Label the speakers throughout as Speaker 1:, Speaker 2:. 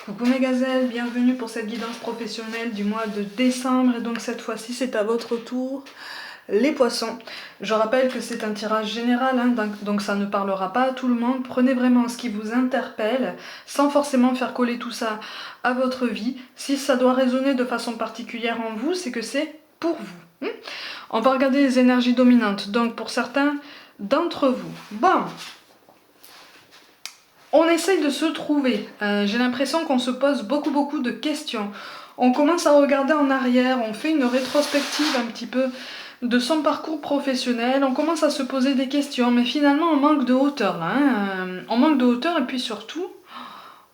Speaker 1: Coucou mes gazelles, bienvenue pour cette guidance professionnelle du mois de décembre et donc cette fois-ci c'est à votre tour les poissons. Je rappelle que c'est un tirage général, hein, donc ça ne parlera pas à tout le monde. Prenez vraiment ce qui vous interpelle sans forcément faire coller tout ça à votre vie. Si ça doit résonner de façon particulière en vous, c'est que c'est pour vous. On va regarder les énergies dominantes, donc pour certains d'entre vous. Bon, on essaye de se trouver. J'ai l'impression qu'on se pose beaucoup de questions. On commence à regarder en arrière, on fait une rétrospective un petit peu de son parcours professionnel, on commence à se poser des questions, mais finalement on manque de hauteur là. On manque de hauteur et puis surtout,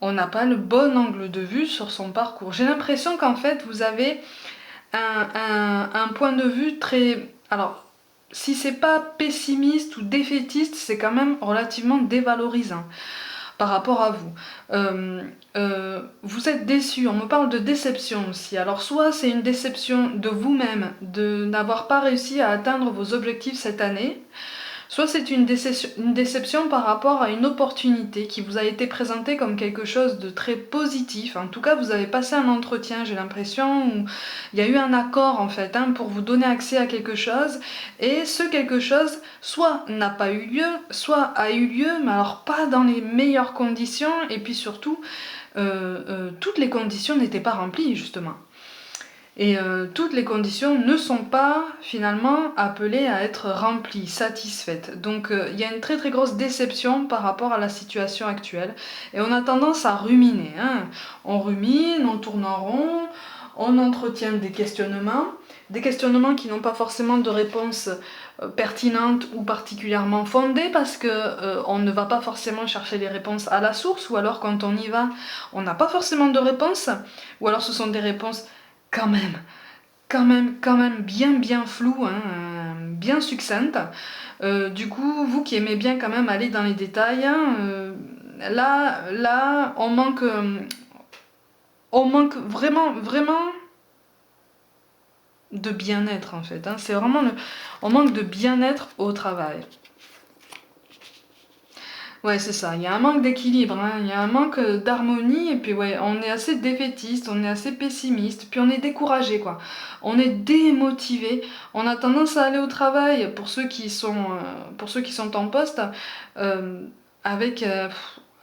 Speaker 1: on n'a pas le bon angle de vue sur son parcours. J'ai l'impression qu'en fait vous avez un point de vue très... Alors, si c'est pas pessimiste ou défaitiste, c'est quand même relativement dévalorisant par rapport à vous. Vous êtes déçu, on me parle de déception aussi. Alors soit c'est une déception de vous-même, de n'avoir pas réussi à atteindre vos objectifs cette année, soit c'est une déception par rapport à une opportunité qui vous a été présentée comme quelque chose de très positif. En tout cas, vous avez passé un entretien, j'ai l'impression, où il y a eu un accord en fait, hein, pour vous donner accès à quelque chose. Et ce quelque chose, soit n'a pas eu lieu, soit a eu lieu, mais alors pas dans les meilleures conditions. Et puis surtout, toutes les conditions n'étaient pas remplies justement. Et toutes les conditions ne sont pas finalement appelées à être remplies, satisfaites. Donc il y a une très grosse déception par rapport à la situation actuelle. Et on a tendance à ruminer. Hein. On rumine, on tourne en rond, on entretient des questionnements qui n'ont pas forcément de réponse pertinente ou particulièrement fondée parce que on ne va pas forcément chercher les réponses à la source, ou alors quand on y va, on n'a pas forcément de réponse, ou alors ce sont des réponses quand même bien flou, hein, bien succincte. Du coup, vous qui aimez bien quand même aller dans les détails, hein, là, on manque vraiment de bien-être en fait. Hein. C'est vraiment on manque de bien-être au travail. Ouais, c'est ça. Il y a un manque d'équilibre, hein. Il y a un manque d'harmonie, et puis ouais, on est assez défaitiste, on est assez pessimiste, puis on est découragé, quoi. On est démotivé. On a tendance à aller au travail, pour ceux qui sont en poste, euh, avec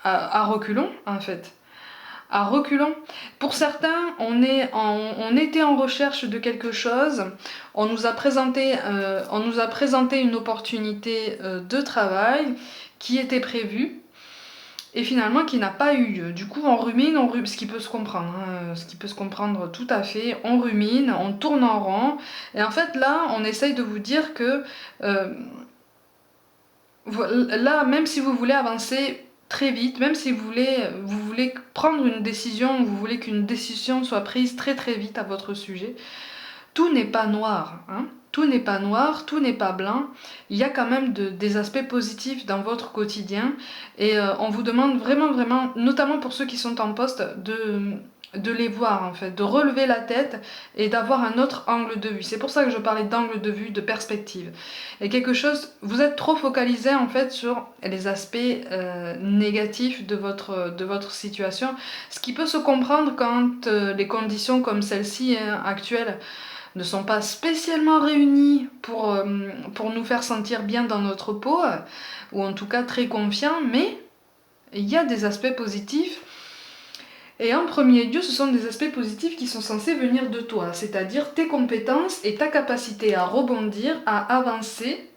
Speaker 1: à reculons, en fait. À reculons. Pour certains, on était en recherche de quelque chose. On nous a présenté une opportunité de travail qui était prévue et finalement qui n'a pas eu lieu. Du coup, on rumine, ce qui peut se comprendre, hein, ce qui peut se comprendre tout à fait. On rumine, on tourne en rond. Et en fait, là, on essaye de vous dire que là, même si vous voulez avancer très vite, même si vous voulez prendre une décision, vous voulez qu'une décision soit prise très vite à votre sujet, tout n'est pas noir, hein. Tout n'est pas noir, tout n'est pas blanc. Il y a quand même des aspects positifs dans votre quotidien et on vous demande vraiment, notamment pour ceux qui sont en poste, de les voir en fait, de relever la tête et d'avoir un autre angle de vue. C'est pour ça que je parlais d'angle de vue, de perspective. Et quelque chose, vous êtes trop focalisé en fait sur les aspects négatifs de votre situation, ce qui peut se comprendre quand les conditions comme celle-ci actuelle ne sont pas spécialement réunies pour nous faire sentir bien dans notre peau, ou en tout cas très confiants, mais il y a des aspects positifs. Et en premier lieu, ce sont des aspects positifs qui sont censés venir de toi, c'est-à-dire tes compétences et ta capacité à rebondir, à avancer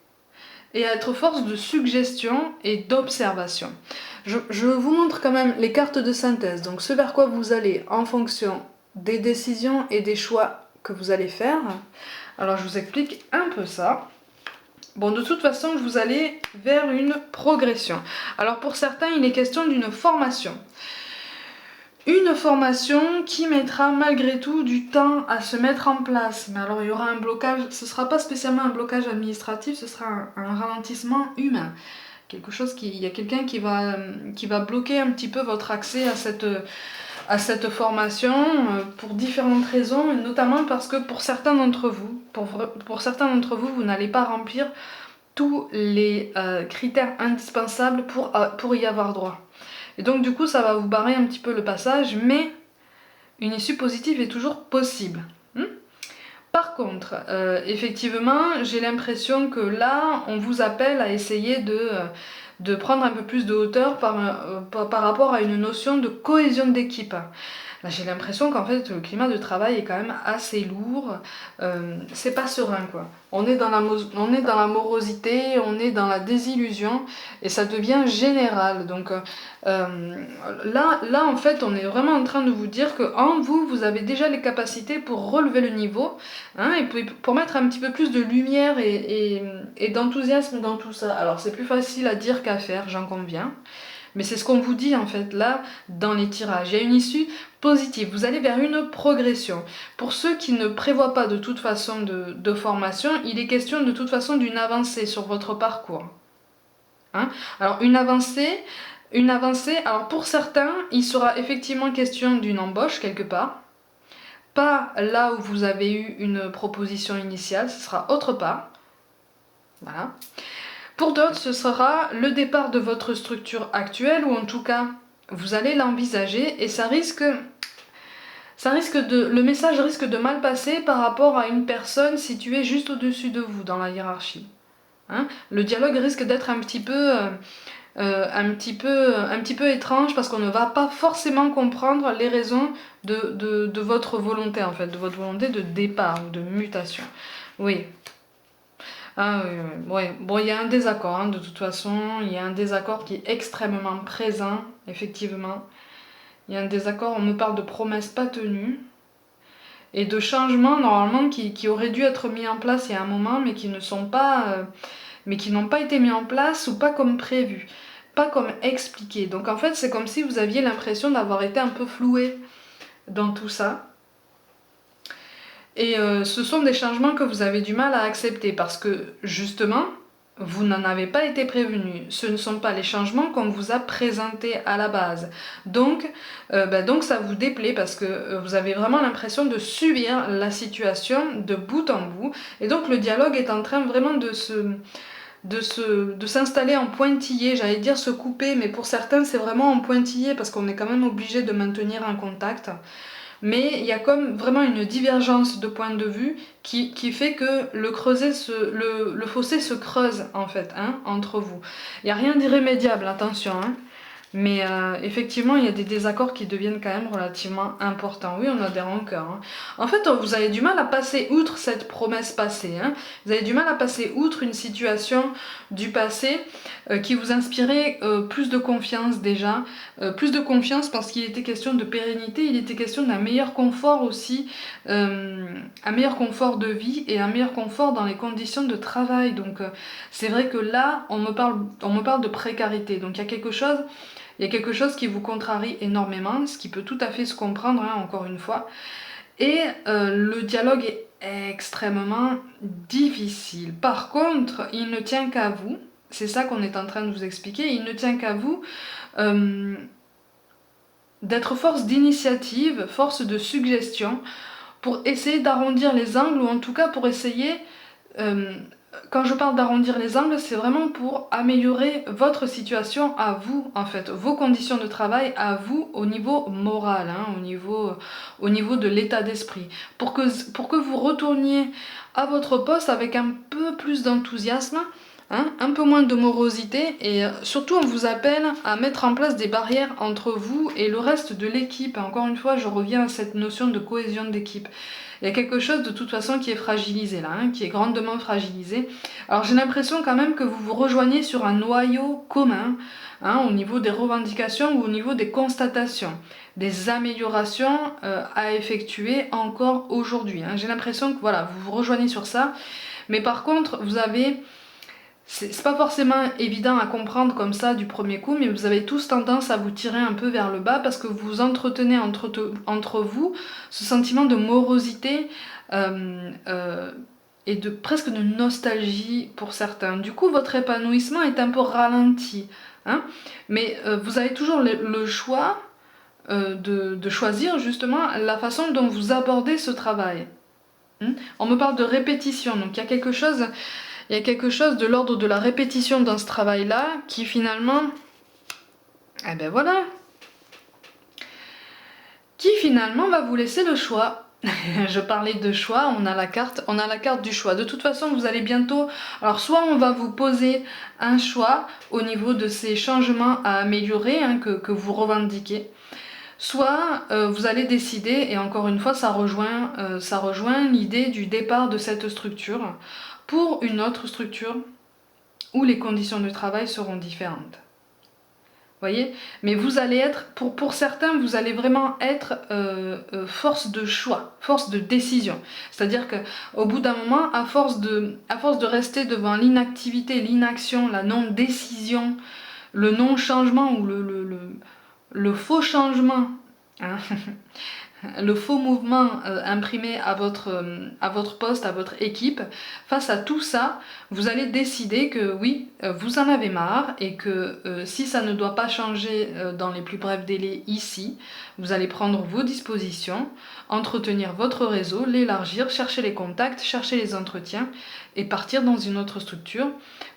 Speaker 1: et à être force de suggestion et d'observation. Je vous montre quand même les cartes de synthèse, donc ce vers quoi vous allez en fonction des décisions et des choix que vous allez faire. Alors je vous explique un peu ça. Bon, de toute façon, vous allez vers une progression. Alors pour certains, il est question d'une formation. Une formation qui mettra malgré tout du temps à se mettre en place. Mais alors il y aura un blocage, ce ne sera pas spécialement un blocage administratif, ce sera un ralentissement humain. Il y a quelqu'un qui va bloquer un petit peu votre accès à cette formation pour différentes raisons, et notamment parce que pour certains d'entre vous, vous n'allez pas remplir tous les critères indispensables pour y avoir droit. Et donc du coup ça va vous barrer un petit peu le passage, mais une issue positive est toujours possible. Par contre, effectivement, j'ai l'impression que là, on vous appelle à essayer de prendre un peu plus de hauteur par rapport à une notion de cohésion d'équipe. Là, j'ai l'impression qu'en fait, le climat de travail est quand même assez lourd. C'est pas serein, quoi. On est dans la morosité, on est dans la désillusion, et ça devient général. Donc là, en fait, on est vraiment en train de vous dire que en vous, vous avez déjà les capacités pour relever le niveau, hein, et pour mettre un petit peu plus de lumière et d'enthousiasme dans tout ça. Alors, c'est plus facile à dire qu'à faire, j'en conviens. Mais c'est ce qu'on vous dit en fait là dans les tirages. Il y a une issue positive, vous allez vers une progression. Pour ceux qui ne prévoient pas de toute façon de formation, il est question de toute façon d'une avancée sur votre parcours. Hein? Alors une avancée, alors pour certains, il sera effectivement question d'une embauche quelque part. Pas là où vous avez eu une proposition initiale, ce sera autre part. Voilà. Pour d'autres, ce sera le départ de votre structure actuelle, ou en tout cas, vous allez l'envisager, et le message risque de mal passer par rapport à une personne située juste au-dessus de vous dans la hiérarchie. Hein, le dialogue risque d'être un petit peu étrange, parce qu'on ne va pas forcément comprendre les raisons de votre volonté, en fait, de votre volonté de départ ou de mutation. Oui. Ah oui, oui, oui. Ouais. Bon, il y a un désaccord, hein, de toute façon, il y a un désaccord qui est extrêmement présent, effectivement. Il y a un désaccord, on me parle de promesses pas tenues, et de changements, normalement, qui auraient dû être mis en place il y a un moment, mais qui n'ont pas été mis en place, ou pas comme prévu, pas comme expliqué. Donc en fait, c'est comme si vous aviez l'impression d'avoir été un peu floué dans tout ça. Et ce sont des changements que vous avez du mal à accepter, parce que justement, vous n'en avez pas été prévenu. Ce ne sont pas les changements qu'on vous a présentés à la base. Donc ça vous déplaît, parce que vous avez vraiment l'impression de subir la situation de bout en bout. Et donc le dialogue est en train vraiment de s'installer en pointillé, j'allais dire se couper, mais pour certains c'est vraiment en pointillé, parce qu'on est quand même obligé de maintenir un contact. Mais il y a comme vraiment une divergence de point de vue qui fait que le fossé se creuse en fait, hein, entre vous. Il n'y a rien d'irrémédiable, attention, hein. Mais effectivement, il y a des désaccords qui deviennent quand même relativement importants. Oui, on a des rancœurs. Hein. En fait, vous avez du mal à passer outre cette promesse passée. Hein. Vous avez du mal à passer outre une situation du passé qui vous inspirait plus de confiance déjà. Plus de confiance, parce qu'il était question de pérennité, il était question d'un meilleur confort aussi, un meilleur confort de vie et un meilleur confort dans les conditions de travail. Donc c'est vrai que là, on me parle de précarité. Donc il y a quelque chose qui vous contrarie énormément, ce qui peut tout à fait se comprendre, hein, encore une fois. Et le dialogue est extrêmement difficile. Par contre, il ne tient qu'à vous, c'est ça qu'on est en train de vous expliquer, il ne tient qu'à vous d'être force d'initiative, force de suggestion, pour essayer d'arrondir les angles, ou en tout cas pour essayer... quand je parle d'arrondir les angles, c'est vraiment pour améliorer votre situation à vous, en fait, vos conditions de travail à vous au niveau moral, hein, au niveau de l'état d'esprit, pour que vous retourniez à votre poste avec un peu plus d'enthousiasme, hein, un peu moins de morosité, et surtout on vous appelle à mettre en place des barrières entre vous et le reste de l'équipe. Encore une fois, je reviens à cette notion de cohésion d'équipe. Il y a quelque chose de toute façon qui est fragilisé là, hein, qui est grandement fragilisé. Alors j'ai l'impression quand même que vous vous rejoignez sur un noyau commun, hein, au niveau des revendications ou au niveau des constatations, des améliorations à effectuer encore aujourd'hui. Hein. J'ai l'impression que voilà, vous vous rejoignez sur ça, mais par contre vous avez... C'est pas forcément évident à comprendre comme ça du premier coup, mais vous avez tous tendance à vous tirer un peu vers le bas, parce que vous entretenez entre vous ce sentiment de morosité et de presque de nostalgie pour certains. Du coup, votre épanouissement est un peu ralenti. Hein, mais vous avez toujours le choix de choisir justement la façon dont vous abordez ce travail. On me parle de répétition, donc il y a quelque chose de l'ordre de la répétition dans ce travail-là qui finalement Eh ben voilà. Qui finalement va vous laisser le choix. Je parlais de choix, on a la carte du choix. De toute façon, vous allez bientôt... Alors, soit on va vous poser un choix au niveau de ces changements à améliorer que vous revendiquez. Soit vous allez décider, et encore une fois, ça rejoint l'idée du départ de cette structure pour une autre structure où les conditions de travail seront différentes. Voyez, mais vous allez être, pour certains, vous allez vraiment être force de choix, force de décision. C'est-à-dire qu'au bout d'un moment, à force de rester devant l'inactivité, l'inaction, la non-décision, le non-changement ou le faux changement, hein, le faux mouvement imprimé à votre poste, à votre équipe, face à tout ça, vous allez décider que oui, vous en avez marre et que si ça ne doit pas changer dans les plus brefs délais ici, vous allez prendre vos dispositions, entretenir votre réseau, l'élargir, chercher les contacts, chercher les entretiens et partir dans une autre structure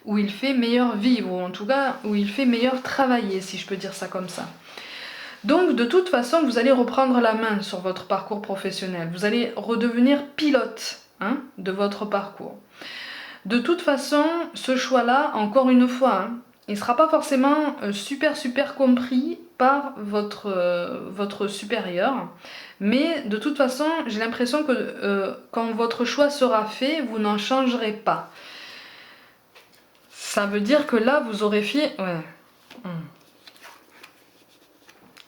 Speaker 1: où il fait meilleur vivre, ou en tout cas où il fait meilleur travailler, si je peux dire ça comme ça. Donc de toute façon, vous allez reprendre la main sur votre parcours professionnel. Vous allez redevenir pilote de votre parcours. De toute façon, ce choix-là, encore une fois, il ne sera pas forcément super compris par votre supérieur. Mais de toute façon, j'ai l'impression que quand votre choix sera fait, vous n'en changerez pas. Ça veut dire que là, vous aurez fait... Ouais.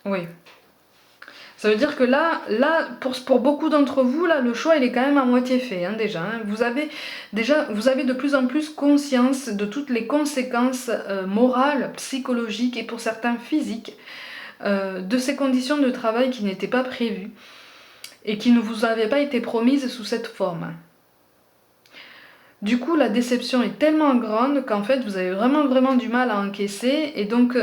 Speaker 1: Oui. Ça veut dire que là pour beaucoup d'entre vous, là, le choix il est quand même à moitié fait déjà. Vous avez de plus en plus conscience de toutes les conséquences morales, psychologiques et pour certains physiques de ces conditions de travail qui n'étaient pas prévues et qui ne vous avaient pas été promises sous cette forme. Du coup, la déception est tellement grande qu'en fait, vous avez vraiment du mal à encaisser et donc,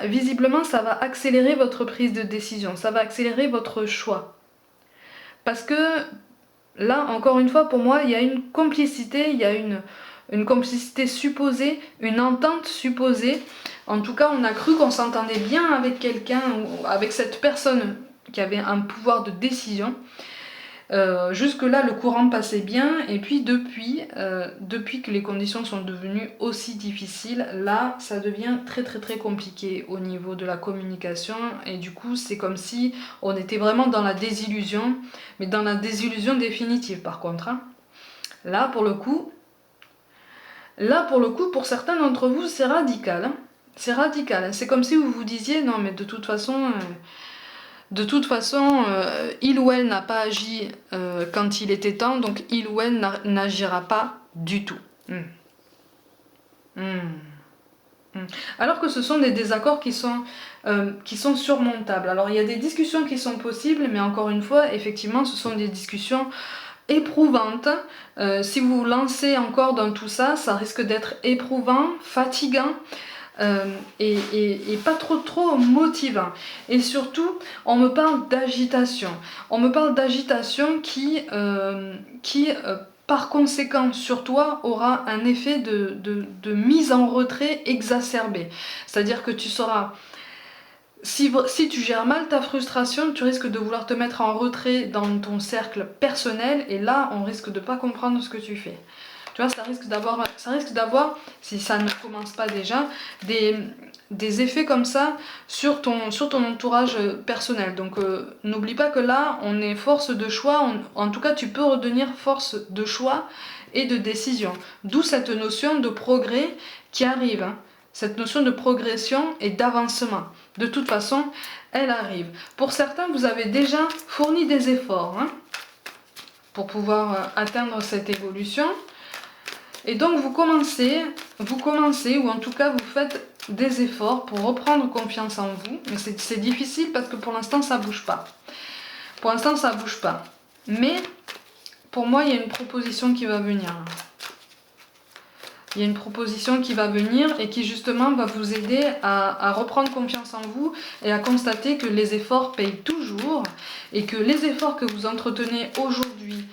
Speaker 1: visiblement, ça va accélérer votre prise de décision, ça va accélérer votre choix. Parce que, là, encore une fois, pour moi, il y a une complicité, il y a une complicité supposée, une entente supposée. En tout cas, on a cru qu'on s'entendait bien avec quelqu'un ou avec cette personne qui avait un pouvoir de décision. Jusque-là, le courant passait bien, et puis depuis que les conditions sont devenues aussi difficiles, là, ça devient très compliqué au niveau de la communication, et du coup, c'est comme si on était vraiment dans la désillusion, mais dans la désillusion définitive par contre. Là, pour le coup, pour certains d'entre vous, c'est radical. C'est radical. C'est comme si vous vous disiez, non mais de toute façon... il ou elle n'a pas agi quand il était temps, donc il ou elle n'agira pas du tout. Alors que ce sont des désaccords qui sont surmontables. Alors il y a des discussions qui sont possibles, mais encore une fois, effectivement, ce sont des discussions éprouvantes. Si vous vous lancez encore dans tout ça, ça risque d'être éprouvant, fatigant. Et pas trop motivant. Et surtout, on me parle d'agitation. On me parle d'agitation qui par conséquent, sur toi, aura un effet de mise en retrait exacerbé. C'est-à-dire que tu sauras... Si tu gères mal ta frustration, tu risques de vouloir te mettre en retrait dans ton cercle personnel, et là, on risque de ne pas comprendre ce que tu fais. Tu vois, ça risque d'avoir, si ça ne commence pas déjà, des effets comme ça sur ton entourage personnel. Donc n'oublie pas que là, on est force de choix, en tout cas tu peux redevenir force de choix et de décision. D'où cette notion de progrès qui arrive, cette notion de progression et d'avancement. De toute façon, elle arrive. Pour certains, vous avez déjà fourni des efforts pour pouvoir atteindre cette évolution. Et donc vous commencez, ou en tout cas vous faites des efforts pour reprendre confiance en vous. Mais c'est difficile parce que pour l'instant ça bouge pas. Pour l'instant ça bouge pas. Mais pour moi il y a une proposition qui va venir. Il y a une proposition qui va venir et qui justement va vous aider à reprendre confiance en vous et à constater que les efforts payent toujours et que les efforts que vous entretenez aujourd'hui,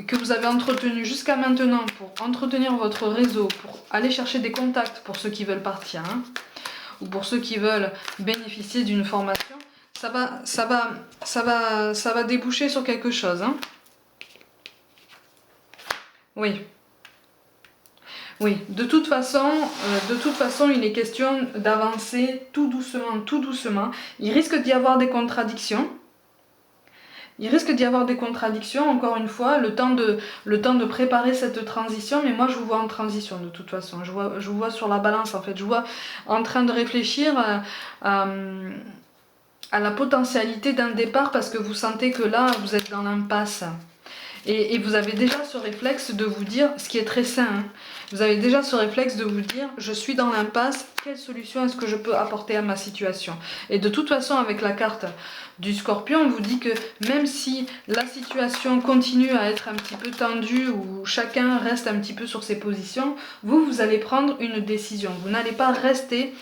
Speaker 1: que vous avez entretenu jusqu'à maintenant pour entretenir votre réseau, pour aller chercher des contacts pour ceux qui veulent partir, ou pour ceux qui veulent bénéficier d'une formation, ça va déboucher sur quelque chose. Hein. Oui. Oui, de toute façon, il est question d'avancer tout doucement, tout doucement. Il risque d'y avoir des contradictions. Il risque d'y avoir des contradictions, encore une fois, le temps de préparer cette transition, mais moi je vous vois en transition de toute façon. Je vous vois sur la balance en fait. Je vous vois en train de réfléchir à la potentialité d'un départ parce que vous sentez que là, vous êtes dans l'impasse. Et vous avez déjà ce réflexe de vous dire, ce qui est très sain, hein, vous avez déjà ce réflexe de vous dire, je suis dans l'impasse, quelle solution est-ce que je peux apporter à ma situation? Et de toute façon, avec la carte du Scorpion, on vous dit que même si la situation continue à être un petit peu tendue, ou chacun reste un petit peu sur ses positions, vous allez prendre une décision. Vous n'allez pas rester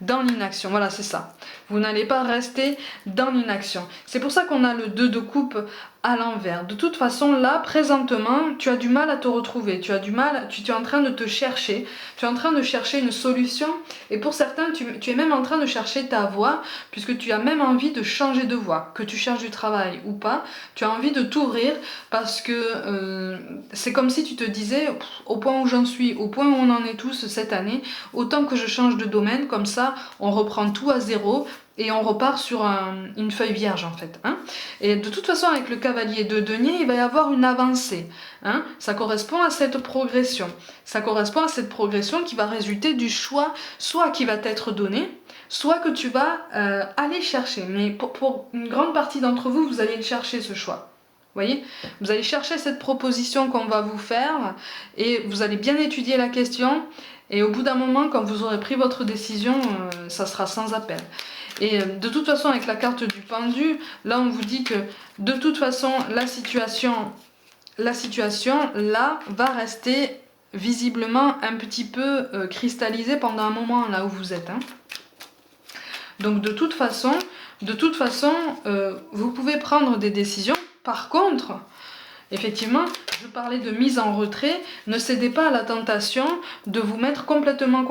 Speaker 1: dans l'inaction, voilà c'est ça. Vous n'allez pas rester dans l'inaction. C'est pour ça qu'on a le 2 de coupe à l'envers. De toute façon, là, présentement, tu as du mal à te retrouver. Tu as du mal, tu es en train de te chercher. Tu es en train de chercher une solution. Et pour certains, tu es même en train de chercher ta voie, puisque tu as même envie de changer de voie. Que tu cherches du travail ou pas, tu as envie de t'ouvrir parce que c'est comme si tu te disais, au point où j'en suis, au point où on en est tous cette année, autant que je change de domaine, comme ça, on reprend tout à zéro. Et on repart sur une feuille vierge en fait. Hein. Et de toute façon, avec le cavalier de denier, il va y avoir une avancée. Hein. Ça correspond à cette progression. Ça correspond à cette progression qui va résulter du choix, soit qui va t'être donné, soit que tu vas aller chercher. Mais pour une grande partie d'entre vous, vous allez le chercher ce choix. Vous voyez, vous allez chercher cette proposition qu'on va vous faire et vous allez bien étudier la question. Et au bout d'un moment, quand vous aurez pris votre décision, ça sera sans appel. Et de toute façon, avec la carte du pendu, là on vous dit que de toute façon, la situation là va rester visiblement un petit peu cristallisée pendant un moment là où vous êtes. Hein. Donc de toute façon, vous pouvez prendre des décisions. Par contre, effectivement, je parlais de mise en retrait. Ne cédez pas à la tentation de vous mettre complètement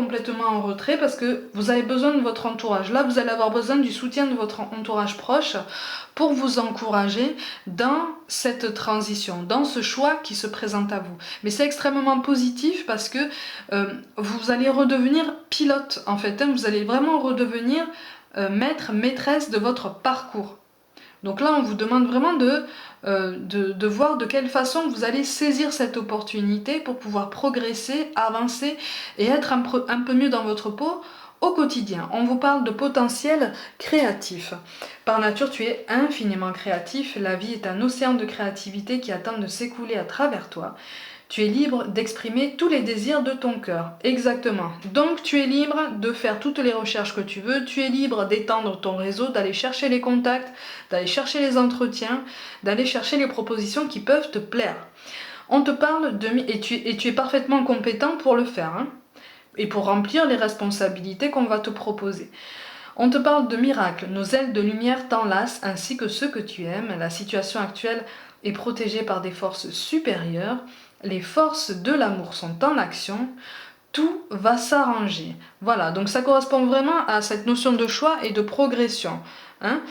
Speaker 1: en retrait parce que vous avez besoin de votre entourage. Là, vous allez avoir besoin du soutien de votre entourage proche pour vous encourager dans cette transition, dans ce choix qui se présente à vous. Mais c'est extrêmement positif parce que vous allez redevenir pilote en fait. Hein, vous allez vraiment redevenir maître, maîtresse de votre parcours. Donc là, on vous demande vraiment de voir de quelle façon vous allez saisir cette opportunité pour pouvoir progresser, avancer et être un peu mieux dans votre peau au quotidien. On vous parle de potentiel créatif. Par nature, tu es infiniment créatif. La vie est un océan de créativité qui attend de s'écouler à travers toi. Tu es libre d'exprimer tous les désirs de ton cœur. Exactement. Donc tu es libre de faire toutes les recherches que tu veux. Tu es libre d'étendre ton réseau, d'aller chercher les contacts, d'aller chercher les entretiens, d'aller chercher les propositions qui peuvent te plaire. On te parle et tu es parfaitement compétent pour le faire. Hein, et pour remplir les responsabilités qu'on va te proposer. On te parle de miracles. Nos ailes de lumière t'enlacent ainsi que ceux que tu aimes. La situation actuelle est protégée par des forces supérieures. Les forces de l'amour sont en action, tout va s'arranger. Voilà, donc ça correspond vraiment à cette notion de choix et de progression. Hein.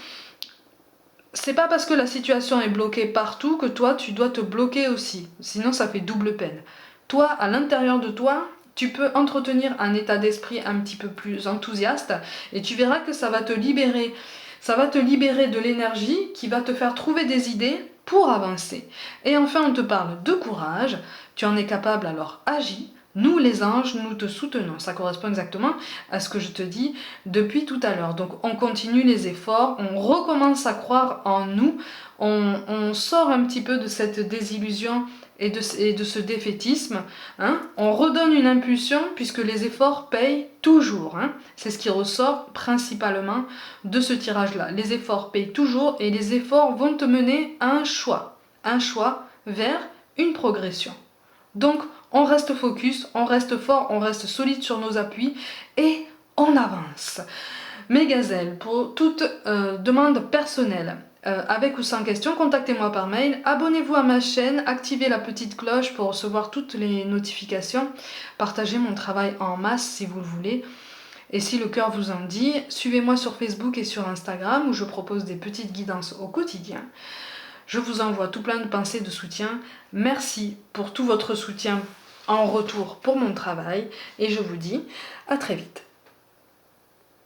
Speaker 1: C'est pas parce que la situation est bloquée partout que toi tu dois te bloquer aussi, sinon ça fait double peine. Toi, à l'intérieur de toi, tu peux entretenir un état d'esprit un petit peu plus enthousiaste et tu verras que ça va te libérer. Ça va te libérer de l'énergie qui va te faire trouver des idées pour avancer. Et enfin, on te parle de courage. Tu en es capable, alors agis. Nous, les anges, nous te soutenons. Ça correspond exactement à ce que je te dis depuis tout à l'heure. Donc, on continue les efforts, on recommence à croire en nous, on sort un petit peu de cette désillusion et de ce défaitisme. Hein. On redonne une impulsion puisque les efforts payent toujours. Hein. C'est ce qui ressort principalement de ce tirage-là. Les efforts payent toujours et les efforts vont te mener à un choix vers une progression. Donc, on reste focus, on reste fort, on reste solide sur nos appuis et on avance. Mes gazelles, pour toute demande personnelle, avec ou sans question, contactez-moi par mail, abonnez-vous à ma chaîne, activez la petite cloche pour recevoir toutes les notifications, partagez mon travail en masse si vous le voulez. Et si le cœur vous en dit, suivez-moi sur Facebook et sur Instagram où je propose des petites guidances au quotidien. Je vous envoie tout plein de pensées de soutien. Merci pour tout votre soutien en retour pour mon travail et je vous dis à très vite.